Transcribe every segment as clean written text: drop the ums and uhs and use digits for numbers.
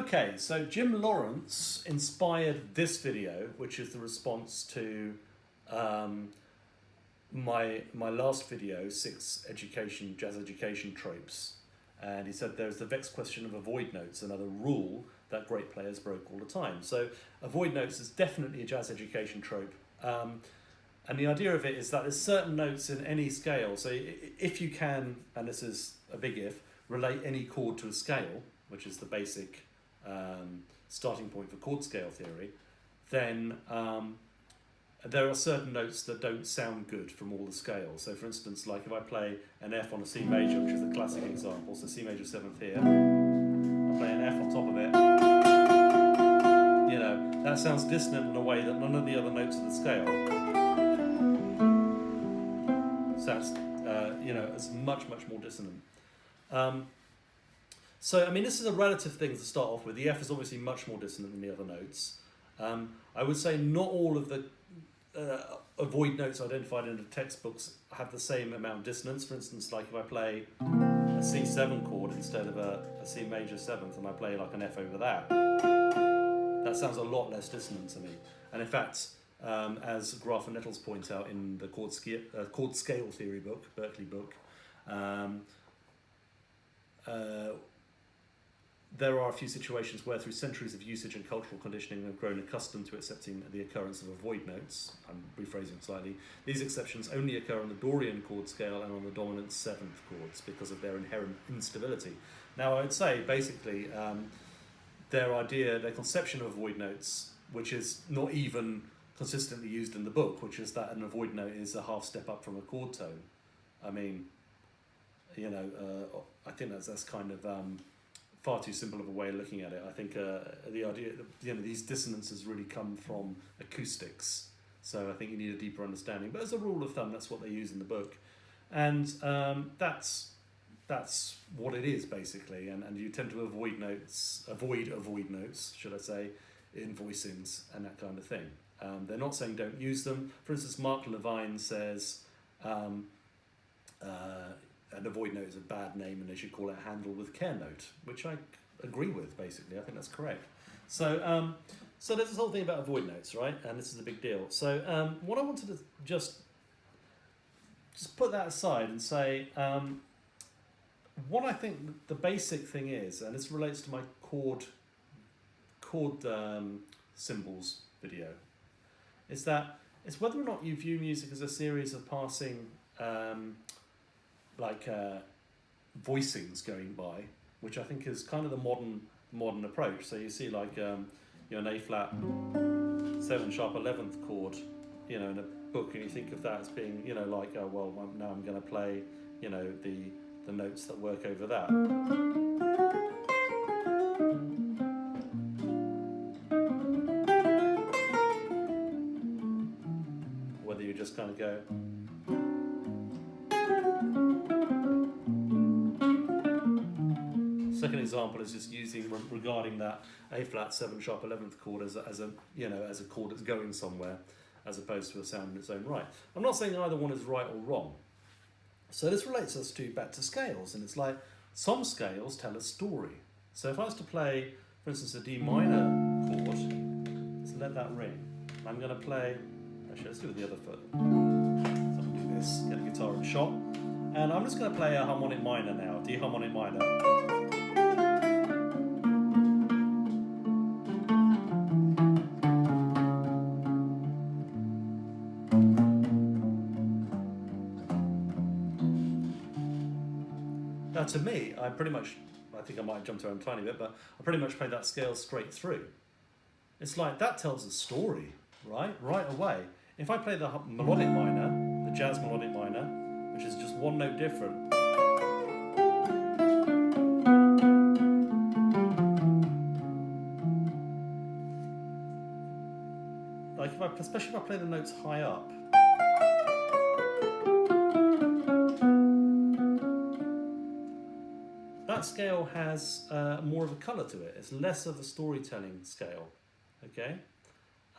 Okay, so Jim Lawrence inspired this video, which is the response to my last video, 6 jazz education tropes. And he said there's the vexed question of avoid notes, another rule that great players broke all the time. So avoid notes is definitely a jazz education trope. And the idea of it is that there's certain notes in any scale. So if you can, and this is a big if, relate any chord to a scale, which is the basic starting point for chord scale theory, then there are certain notes that don't sound good from all the scales. So for instance, like if I play an F on a C major, which is the classic example, so C major 7th here, I play an F on top of it, you know, that sounds dissonant in a way that none of the other notes of the scale sounds, you know, as much more dissonant. So, I mean, this is a relative thing to start off with. The F is obviously much more dissonant than the other notes. I would say not all of the avoid notes identified in the textbooks have the same amount of dissonance. For instance, like if I play a C7 chord instead of a C major 7th and I play like an F over that, that sounds a lot less dissonant to me. And in fact, as Graf and Nettles point out in the chord scale theory book, Berkeley book, there are a few situations where through centuries of usage and cultural conditioning have grown accustomed to accepting the occurrence of avoid notes. I'm rephrasing slightly. These exceptions only occur on the Dorian chord scale and on the dominant 7th chords because of their inherent instability. Now I would say basically their conception of avoid notes, which is not even consistently used in the book, which is that an avoid note is a half step up from a chord tone. I mean, you know, I think that's kind of far too simple of a way of looking at it. I think the idea, you know, these dissonances really come from acoustics. So I think you need a deeper understanding. But as a rule of thumb, that's what they use in the book, and that's what it is basically. And you tend to avoid notes, should I say, in voicings and that kind of thing. They're not saying don't use them. For instance, Mark Levine says an avoid note is a bad name and they should call it a handle with care note, which I agree with, basically. I think that's correct. So so there's this whole thing about avoid notes, right? And this is a big deal. So what I wanted to just put that aside and say what I think the basic thing is, and this relates to my chord symbols video, is that it's whether or not you view music as a series of passing voicings going by, which I think is kind of the modern approach. So you see like an A flat 7 sharp 11th chord, you know, in a book, and you think of that as being, you know, like, oh well, now I'm going to play, you know, the notes that work over that. Whether you just kind of go. Second example is just regarding that A flat 7 sharp 11th chord as a chord that's going somewhere, as opposed to a sound in its own right. I'm not saying either one is right or wrong. So this relates us back to scales, and it's like some scales tell a story. So if I was to play, for instance, a D minor chord, let's let that ring. I'm going to play. Actually, let's do it with the other foot. So I'm going to do this. Get a guitar and shot, and I'm just going to play a harmonic minor now. D harmonic minor. Now to me, I think I might have jumped around a tiny bit, but I pretty much play that scale straight through. It's like, that tells a story, right away. If I play the melodic minor, the jazz melodic minor, which is just one note different, like especially if I play the notes high up, that scale has more of a colour to it. It's less of a storytelling scale, okay?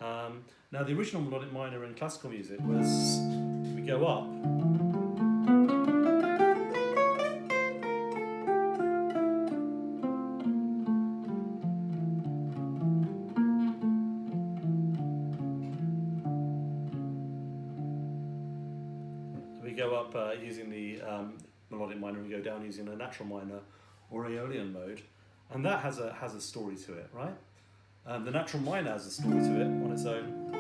Now the original melodic minor in classical music was, we go up, go up using the melodic minor, and we go down using a natural minor or Aeolian mode, and that has a story to it, right? The natural minor has a story to it on its own.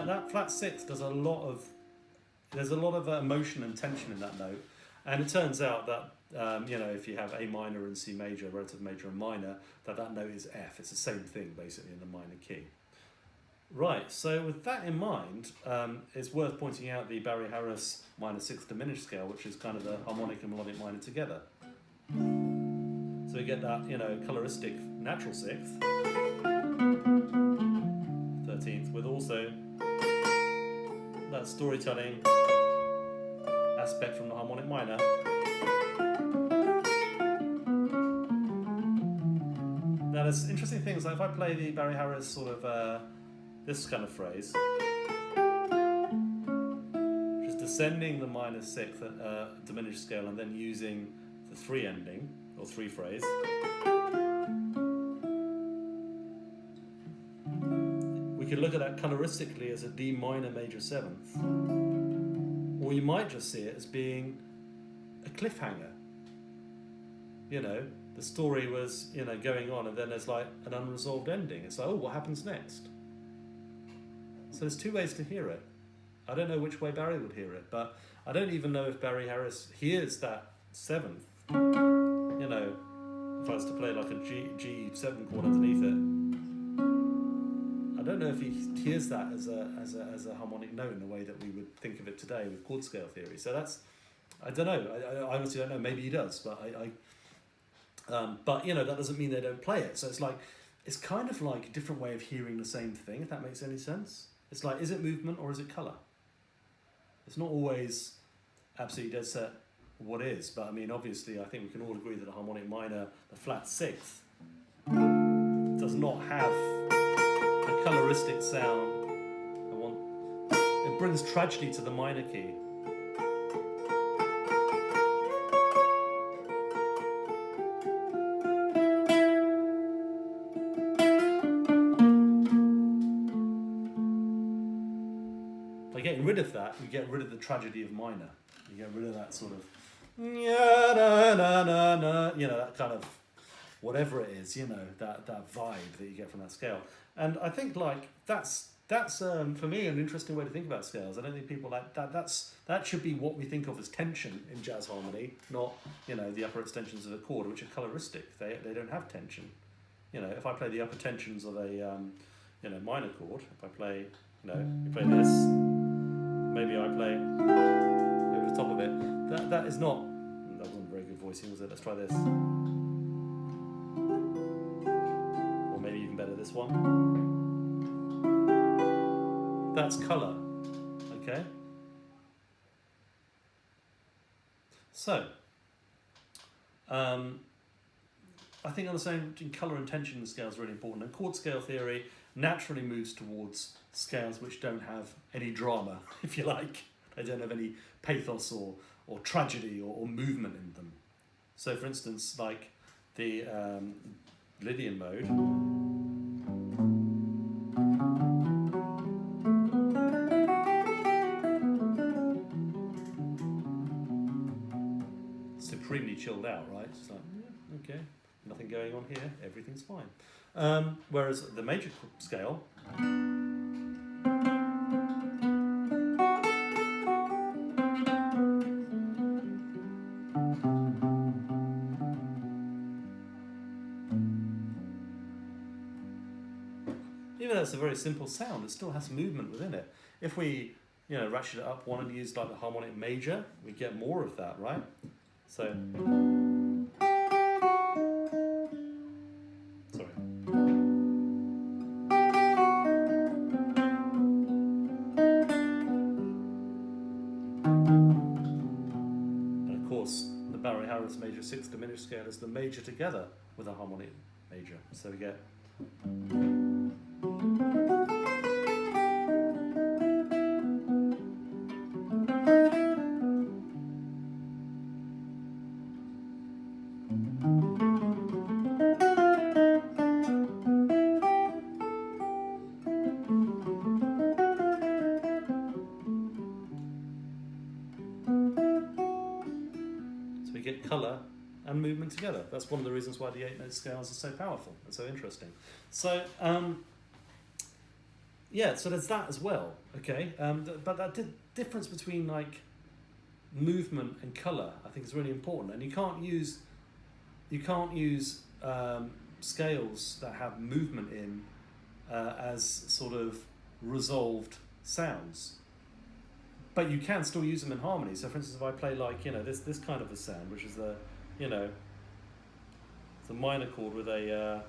That flat six does there's a lot of emotion and tension in that note, and it turns out that if you have A minor and C major, relative major and minor, that note is F. It's the same thing basically in the minor key. Right, so with that in mind, it's worth pointing out the Barry Harris minor sixth diminished scale, which is kind of the harmonic and melodic minor together. So we get that, coloristic natural sixth, 13th, with also that storytelling aspect from the harmonic minor. Now there's interesting things, like if I play the Barry Harris sort of this kind of phrase, which is descending the minor sixth diminished scale and then using the three ending, or three phrase, we could look at that coloristically as a D minor major seventh, or you might just see it as being a cliffhanger. The story was going on, and then there's like an unresolved ending. It's like, oh, what happens next? So there's two ways to hear it. I don't know which way Barry would hear it, but I don't even know if Barry Harris hears that seventh. If I was to play like a G7 chord underneath it, I don't know if he hears that as a harmonic note in the way that we would think of it today with chord scale theory. So I don't know. I honestly don't know. Maybe he does, but that doesn't mean they don't play it. So it's kind of like a different way of hearing the same thing, if that makes any sense. It's like, is it movement or is it colour? It's not always absolutely dead set what is, but I mean, obviously, I think we can all agree that the harmonic minor, the flat sixth, does not have a coloristic sound. It brings tragedy to the minor key. By getting rid of that, you get rid of the tragedy of minor. You get rid of that sort of, that kind of, whatever it is, that vibe that you get from that scale. And I think that's for me an interesting way to think about scales. I don't think people that should be what we think of as tension in jazz harmony, not the upper extensions of a chord, which are coloristic. They don't have tension. If I play the upper tensions of a minor chord, if I play you play this, maybe I play over the top of it. That wasn't very good voicing, was it? Let's try this. Or maybe even better, this one. That's colour, okay? So, I think understanding colour and tension in scales is really important. And chord scale theory naturally moves towards scales which don't have any drama, if you like. They don't have any pathos or tragedy or movement in them. So, for instance, like the Lydian mode, supremely chilled out, right? It's like, okay, nothing going on here, everything's fine. Whereas the major scale, even though it's a very simple sound, it still has movement within it. If we, ratchet it up one and use like the harmonic major, we get more of that, right? So, sorry. And of course, the Barry Harris major sixth diminished scale is the major together with a harmonic major. So we get. get colour and movement together. That's one of the reasons why the 8-note scales are so powerful and so interesting. So, so there's that as well, okay? But that difference between like movement and colour, I think, is really important. And you can't use scales that have movement in as sort of resolved sounds. But you can still use them in harmony. So, for instance, if I play like, this kind of a sound, which is the, it's a minor chord with a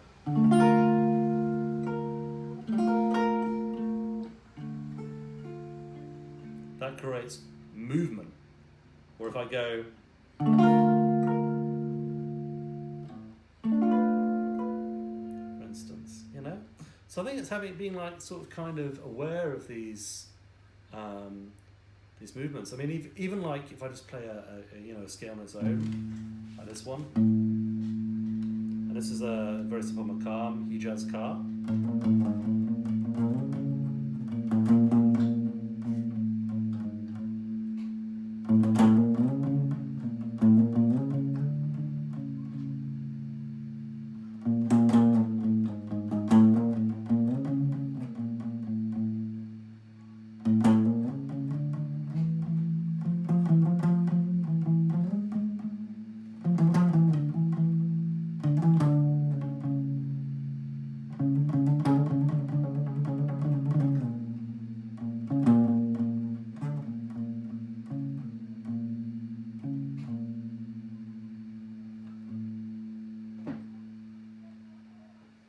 that creates movement. Or if I go, for instance, So I think it's being like sort of kind of aware of these movements. I mean, even like if I just play a scale on its own, like this one, and this is a very simple makam, Hijaz Ka.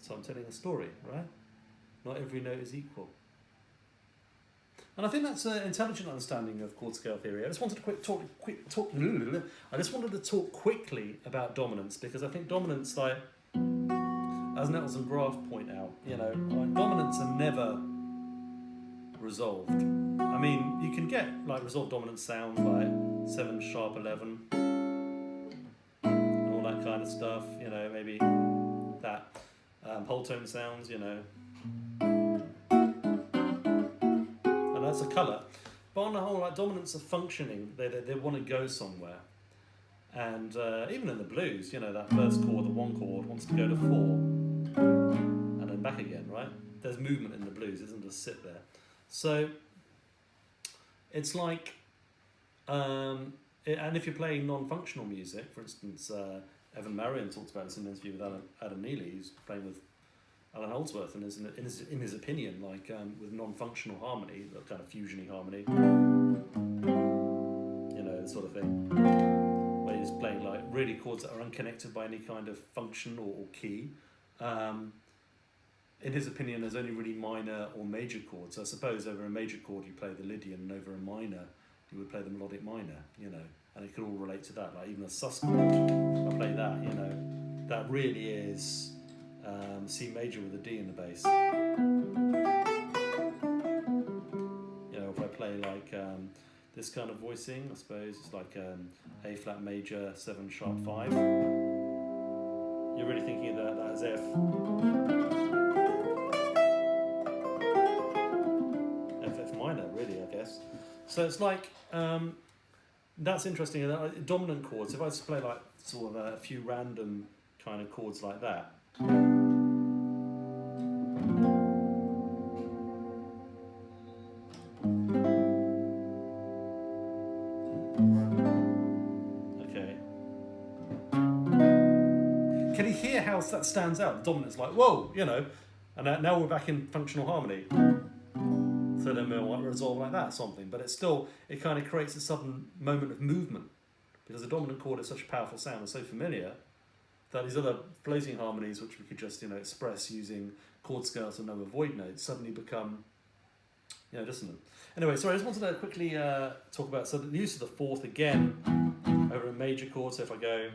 So I'm telling a story, right? Not every note is equal. And I think that's an intelligent understanding of chord scale theory. I just wanted to talk quickly about dominance, because I think dominance, like, as Nettles and Graf point out, dominants are never resolved. I mean, you can get like resolved dominant sounds like 7 sharp 11 and all that kind of stuff, maybe that. Whole tone sounds, and that's a colour. But on the whole, like, dominants are functioning. They want to go somewhere, and even in the blues, that first chord, the 1 chord, wants to go to 4, and then back again, right? There's movement in the blues. It doesn't just sit there. So it's like, and if you're playing non-functional music, for instance, Evan Marion talks about this in an interview with Adam Neely. He's playing with Alan Holdsworth, and in his opinion, like with non-functional harmony, that kind of fusiony harmony, sort of thing, where he's playing like really chords that are unconnected by any kind of function or key. In his opinion, there's only really minor or major chords. So I suppose over a major chord you play the Lydian, and over a minor you would play the melodic minor, and it could all relate to that. Like even a sus chord, I play that, that really is C major with a D in the bass. If I play like this kind of voicing, I suppose it's like A flat major, 7 sharp 5. You're really thinking of that as F. F minor, really, I guess. So it's like, that's interesting. Dominant chords, if I just play like sort of a few random kind of chords like that. Okay. Can you hear how that stands out? The dominant's like, whoa, and now we're back in functional harmony. So then we'll resolve like that, something. But it kind of creates a sudden moment of movement, because the dominant chord is such a powerful sound and so familiar that these other floating harmonies, which we could just express using chord scales and number void notes, suddenly become dissonant. Anyway, sorry, I just wanted to quickly talk about the use of the 4th again over a major chord. So if I go,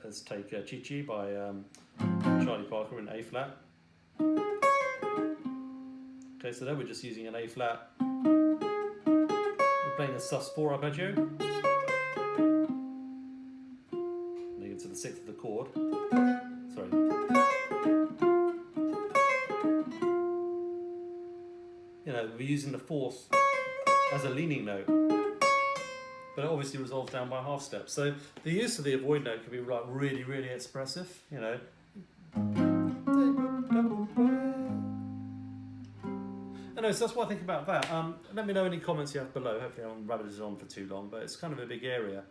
let's take Chi Chi by Charlie Parker in A flat. Okay, so there we're just using an A flat. We're playing a sus4 arpeggio. And you get to the 6th of the chord. Sorry. We're using the 4th as a leaning note. but it obviously resolves down by half steps. So the use of the avoid note can be like really, really expressive, you know. Anyway, so that's what I think about that. Let me know any comments you have below. Hopefully I haven't rabbited on for too long, but it's kind of a big area.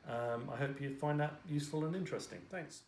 I hope you find that useful and interesting. Thanks.